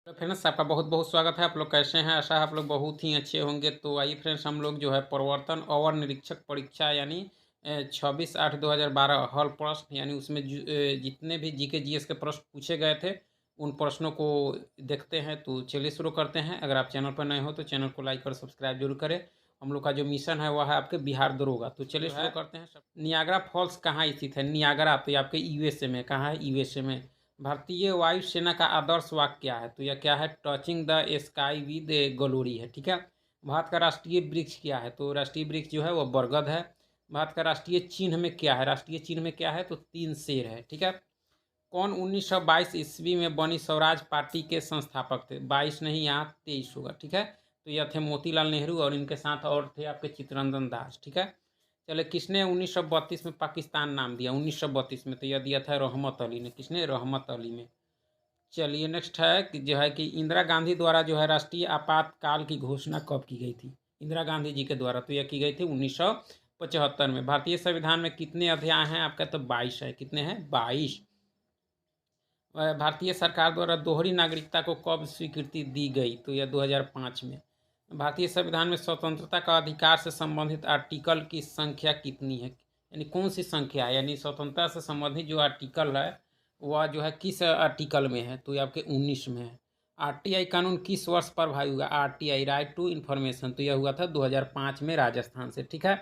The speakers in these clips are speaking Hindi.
तो फ्रेंड्स आपका बहुत बहुत स्वागत है। आप लोग कैसे हैं? आशा है आप लोग बहुत ही अच्छे होंगे। तो आइए फ्रेंड्स, हम लोग जो है प्रवर्तन अवर निरीक्षक परीक्षा यानी 26/8/2012 हॉल प्रश्न यानी उसमें जितने भी जीके जीएस के प्रश्न पूछे गए थे उन प्रश्नों को देखते हैं। तो चलिए शुरू करते हैं। अगर आप चैनल पर नए हो तो चैनल को लाइक और सब्सक्राइब जरूर करें। हम लोग का जो मिशन है वह है आपके बिहार दरोगा। तो चलिए शुरू करते हैं। नियाग्रा फॉल्स कहाँ स्थित है? नियाग्रा तो ये आपके यूएसए में। कहाँ है? यूएसए में। भारतीय वायुसेना का आदर्श वाक्य क्या है? तो यह क्या है? Touching the sky with glory है। ठीक है। भारत का राष्ट्रीय वृक्ष क्या है? तो राष्ट्रीय वृक्ष जो है वह बरगद है। भारत का राष्ट्रीय चिन्ह में क्या है? राष्ट्रीय चिन्ह में क्या है? तो 3 शेर है। ठीक है। कौन 1922 ईस्वी में बनी स्वराज पार्टी के संस्थापक थे? 22 नहीं, यहाँ 23 होगा। ठीक है। तो यह थे मोतीलाल नेहरू और इनके साथ और थे आपके चित्तरंजन दास। ठीक है। चले, किसने 1932 में पाकिस्तान नाम दिया? 1932 में तो यह दिया था रहमत अली ने। किसने? रहमत अली ने। चलिए नेक्स्ट है कि जो है कि इंदिरा गांधी द्वारा जो है राष्ट्रीय आपातकाल की घोषणा कब की गई थी? इंदिरा गांधी जी के द्वारा तो यह की गई थी 1975 में। भारतीय संविधान में कितने अध्याय हैं आपका? तो 22 है। कितने हैं? 22। भारतीय सरकार द्वारा दोहरी नागरिकता को कब स्वीकृति दी गई? तो यह 2005 में। भारतीय संविधान में स्वतंत्रता का अधिकार से संबंधित आर्टिकल की संख्या कितनी है? यानी कौन सी संख्या है? यानी स्वतंत्रता से संबंधित जो आर्टिकल है वह जो है किस आर्टिकल में है? तो ये आपके 19 में है। आरटीआई कानून किस वर्ष प्रभावी हुआ? आरटीआई राइट टू इन्फॉर्मेशन तो यह हुआ था 2005 में राजस्थान से। ठीक है।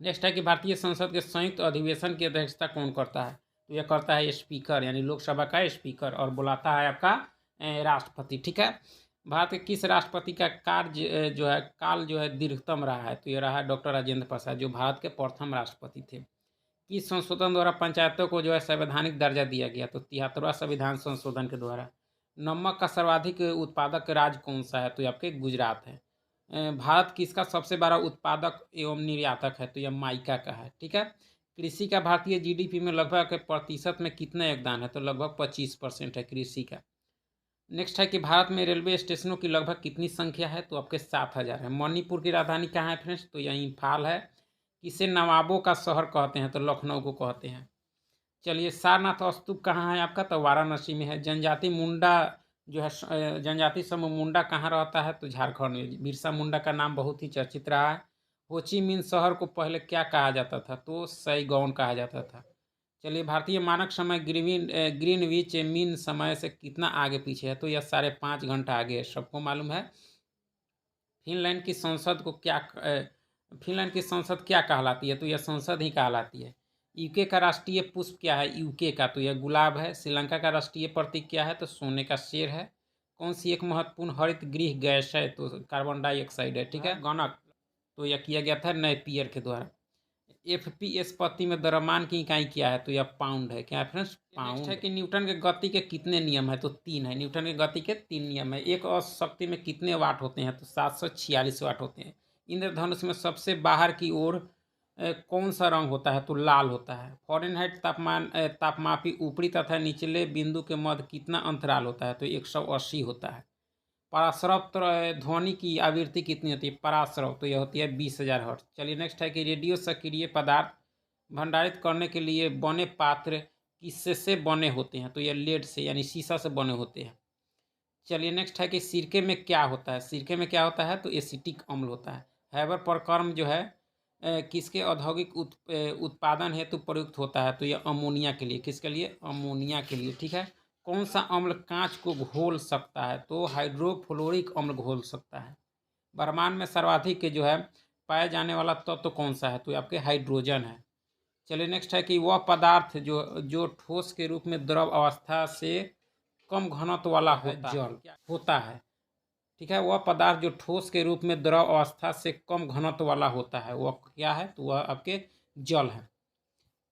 नेक्स्ट है कि भारतीय संसद के संयुक्त अधिवेशन की अध्यक्षता कौन करता है? तो यह करता है स्पीकर यानी लोकसभा का स्पीकर, और बुलाता है आपका राष्ट्रपति। ठीक है। भारत के किस राष्ट्रपति का कार्य जो है काल जो है दीर्घतम रहा है? तो यह रहा है डॉक्टर राजेंद्र प्रसाद, जो भारत के प्रथम राष्ट्रपति थे। किस संशोधन द्वारा पंचायतों को जो है संवैधानिक दर्जा दिया गया? तो 73वां संविधान संशोधन के द्वारा। नमक का सर्वाधिक उत्पादक राज्य कौन सा है? तो ये आपके गुजरात है। भारत किसका सबसे बड़ा उत्पादक एवं निर्यातक है? तो यह माइका का है। ठीक है। कृषि का भारतीय जीडीपी में लगभग प्रतिशत में कितना योगदान है? तो लगभग 25% है कृषि का। नेक्स्ट है कि भारत में रेलवे स्टेशनों की लगभग कितनी संख्या है? तो आपके 7,000 है। मणिपुर की राजधानी कहाँ है फ्रेंड्स? तो यह इम्फाल है। किसे नवाबों का शहर कहते हैं? तो लखनऊ को कहते हैं। चलिए, सारनाथ स्तूप कहाँ है आपका? तो वाराणसी में है। जनजाति मुंडा जो है जनजाति समूह मुंडा कहाँ रहता है? तो झारखंड में। बिरसा मुंडा का नाम बहुत ही चर्चित रहा है। होची मिन शहर को पहले क्या कहा जाता था? तो सैगौन कहा जाता था। चलिए, भारतीय मानक समय ग्रीनविच मीन समय से कितना आगे पीछे है? तो यह 5.5 घंटा आगे है। सबको मालूम है। फिनलैंड की संसद को क्या फिनलैंड की संसद क्या कहलाती है? तो यह संसद ही कहलाती है। यूके का राष्ट्रीय पुष्प क्या है? यूके का तो यह गुलाब है। श्रीलंका का राष्ट्रीय प्रतीक क्या है? तो सोने का शेर है। कौन सी एक महत्वपूर्ण हरित गृह गैस है? तो कार्बन डाइऑक्साइड है। ठीक है। गणक तो यह किया गया था नेपियर के द्वारा। एफपीएस पति में द्रव्यमान की इकाई क्या है? तो यह पाउंड है। क्या है फ्रेंड्स? पाउंड है। कि न्यूटन के गति के कितने नियम है? तो 3 है। न्यूटन के गति के 3 नियम है। एक और शक्ति में कितने वाट होते हैं? तो 746 वाट होते हैं। इंद्रधनुष में सबसे बाहर की ओर कौन सा रंग होता है? तो लाल होता है। फॉरेनहाइट तापमापी ऊपरी तथा निचले बिंदु के मध्य कितना अंतराल होता है? तो 180 होता है। पराश्रव ध्वनि की आवृत्ति कितनी होती है? पराश्रव तो यह होती है 20,000 हर्ट्ज। चलिए नेक्स्ट है कि रेडियो सक्रिय पदार्थ भंडारित करने के लिए बने पात्र किससे से बने होते हैं? तो यह लेड से यानी शीशा से बने होते हैं। चलिए नेक्स्ट है कि सिरके में क्या होता है? सिरके में क्या होता है? तो एसिटिक अम्ल होता है। हैबर परकर्म जो है किसके औद्योगिक उत्पादन हेतु प्रयुक्त होता है? तो यह अमोनिया के लिए। किसके लिए? अमोनिया के लिए। ठीक है। कौन सा अम्ल कांच को घोल सकता है? तो हाइड्रोफ्लोरिक अम्ल घोल सकता है। ब्रह्मांड में सर्वाधिक जो है पाया जाने वाला तत्व कौन सा है? तो आपके हाइड्रोजन है। चलिए नेक्स्ट है कि वह पदार्थ जो जो ठोस के रूप में द्रव अवस्था से कम घनत्व वाला जल होता है। ठीक है। वह पदार्थ जो ठोस के रूप में द्रव अवस्था से कम घनत्व वाला होता है वह क्या है? तो वह आपके जल है।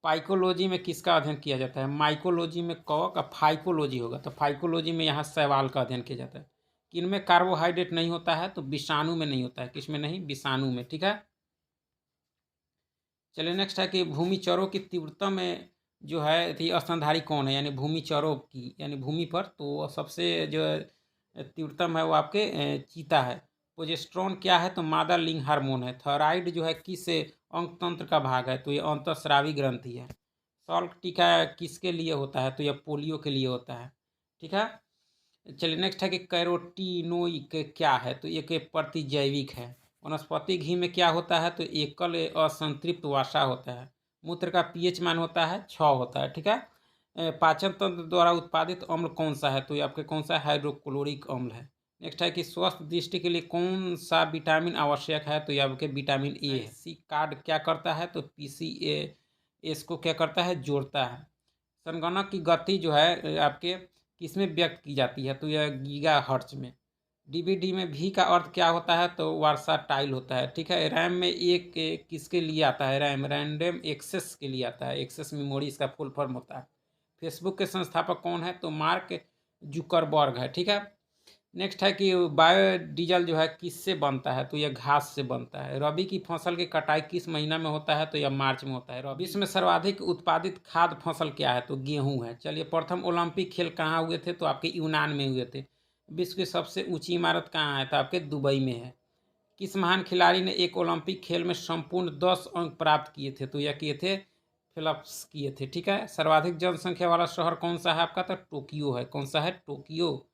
पाइकोलॉजी में किसका अध्ययन किया जाता है? माइकोलॉजी में कवक और फाइकोलॉजी होगा। तो फाइकोलॉजी में यहाँ शैवाल का अध्ययन किया जाता है। किनमें कार्बोहाइड्रेट नहीं होता है? तो विषाणु में नहीं होता है। किसमें नहीं? विषाणु में। ठीक है। चलिए नेक्स्ट है कि भूमि चरों की तीव्रता में जो है थी स्तनधारी कौन है? यानी भूमि चरों की यानी भूमि पर तो सबसे जो तीव्रतम है वो आपके चीता है। प्रोजेस्टेरोन क्या है? तो मादा लिंग हार्मोन है। थायराइड जो है किस अंग तंत्र का भाग है? तो ये अंतःस्रावी ग्रंथि है। सॉल्ट टीका किसके लिए होता है? तो यह पोलियो के लिए होता है। ठीक है। चलिए नेक्स्ट है कि कैरोटीनोइक क्या है, तो ये प्रतिजैविक है। वनस्पति घी में क्या होता है, तो एकल असंतृप्त वसा होता है। मूत्र का पीएच मान होता है 6 होता है, ठीक है। पाचन तंत्र द्वारा उत्पादित अम्ल कौन सा है, तो ये आपके कौन सा हाइड्रोक्लोरिक अम्ल है। नेक्स्ट है कि स्वस्थ दृष्टि के लिए कौन सा विटामिन आवश्यक है, तो ये आपके विटामिन ए है। सी कार्ड क्या करता है, तो पीसीए इसको क्या करता है, जोड़ता है। संगणक की गति जो है आपके किसमें व्यक्त की जाती है, तो यह गीगा हर्ट्ज में। डीवीडी में भी का अर्थ क्या होता है, तो वर्साटाइल होता है, ठीक है। रैम में एक किसके लिए आता है, रैम रैंडम एक्सेस के लिए आता है, एक्सेस मेमोरी इसका फुल फॉर्म होता है। फेसबुक के संस्थापक कौन है, तो मार्क जुकरबर्ग है, ठीक है। नेक्स्ट है कि बायोडीजल जो है किससे बनता है, तो यह घास से बनता है। रबी की फसल की कटाई किस महीना में होता है, तो यह मार्च में होता है। विश्व में सर्वाधिक उत्पादित खाद्य फसल क्या है, तो गेहूं है। चलिए प्रथम ओलंपिक खेल कहाँ हुए थे, तो आपके यूनान में हुए थे। विश्व की सबसे ऊंची इमारत कहाँ है, तो आपके दुबई में है। किस महान खिलाड़ी ने एक ओलंपिक खेल में संपूर्ण 10 अंक प्राप्त किए थे, तो यह किए थे फिलिप्स किए थे, ठीक है। सर्वाधिक जनसंख्या वाला शहर कौन सा है आपका, तो टोक्यो है। कौन सा है, टोक्यो।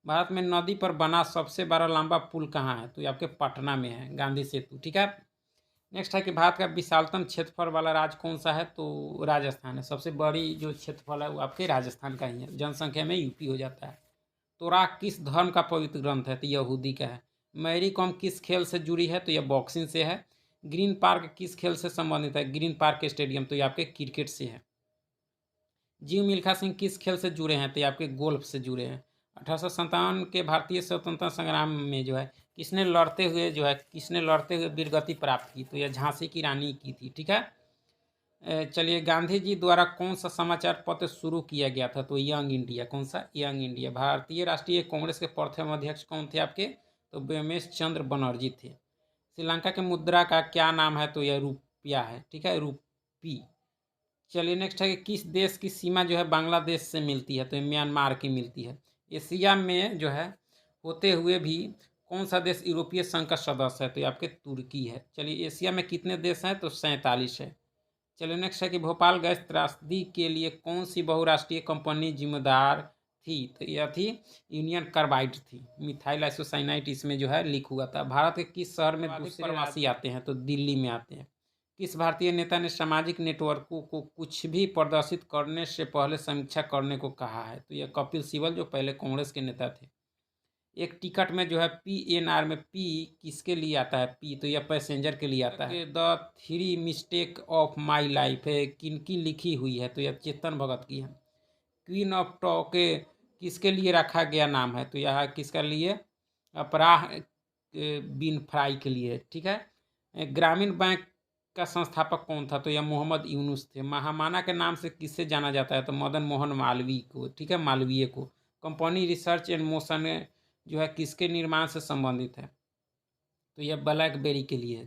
भारत में नदी पर बना सबसे बड़ा लंबा पुल कहाँ है, तो ये आपके पटना में है, गांधी सेतु, ठीक है। नेक्स्ट है कि भारत का विशालतम क्षेत्रफल वाला राज्य कौन सा है, तो राजस्थान है। सबसे बड़ी जो क्षेत्रफल है वो आपके राजस्थान का ही है, जनसंख्या में यूपी हो जाता है। तोराक किस धर्म का पवित्र ग्रंथ है, तो यहूदी का है। मैरी कॉम किस खेल से जुड़ी है, तो यह बॉक्सिंग से है। ग्रीन पार्क किस खेल से संबंधित है, ग्रीन पार्क स्टेडियम, तो ये आपके क्रिकेट से है। जीव मिल्खा सिंह किस खेल से जुड़े हैं, तो ये आपके गोल्फ से जुड़े हैं। 1857 के भारतीय स्वतंत्रता संग्राम में जो है किसने लड़ते हुए वीरगति प्राप्त की, तो यह झांसी की रानी की थी, ठीक है। चलिए गांधी जी द्वारा कौन सा समाचार पत्र शुरू किया गया था, तो यंग इंडिया। कौन सा, यंग इंडिया। भारतीय राष्ट्रीय कांग्रेस के प्रथम अध्यक्ष कौन थे आपके, तो ब्रह्मेश चंद्र बनर्जी थे। श्रीलंका के मुद्रा का क्या नाम है, तो यह रुपया है, ठीक है, रूपी। चलिए नेक्स्ट है कि किस देश की सीमा जो है बांग्लादेश से मिलती है, तो ये म्यांमार की मिलती है। एशिया में जो है होते हुए भी कौन सा देश यूरोपीय संघ का सदस्य है, तो ये आपके तुर्की है। चलिए एशिया में कितने देश हैं, तो 47 है। चलिए नेक्स्ट है कि भोपाल गैस त्रासदी के लिए कौन सी बहुराष्ट्रीय कंपनी जिम्मेदार थी, तो यह थी यूनियन कार्बाइड थी। मिथाइल आइसोसाइनाइड इसमें जो है लीक हुआ था। भारत के किस शहर में दूसरे प्रवासी आते हैं, तो दिल्ली में आते हैं। किस भारतीय नेता ने सामाजिक नेटवर्कों को कुछ भी प्रदर्शित करने से पहले समीक्षा करने को कहा है, तो यह कपिल सिब्बल जो पहले कांग्रेस के नेता थे। एक टिकट में जो है PNR में पी किसके लिए आता है, पी, तो यह पैसेंजर के लिए आता है। The three mistake of my life है किनकी लिखी हुई है, तो यह चेतन भगत की है। क्वीन ऑफ टॉके किसके लिए रखा गया नाम है, तो यह किसका लिए, अपराह बिन फ्राई के लिए, ठीक है। ग्रामीण बैंक का संस्थापक कौन था, तो यह मोहम्मद यूनुस थे। महामाना के नाम से किससे जाना जाता है, तो मदन मोहन मालवीय को, ठीक है, मालवीय को। कंपनी रिसर्च एंड मोशन जो है किसके निर्माण से संबंधित है, तो यह ब्लैकबेरी के लिए है।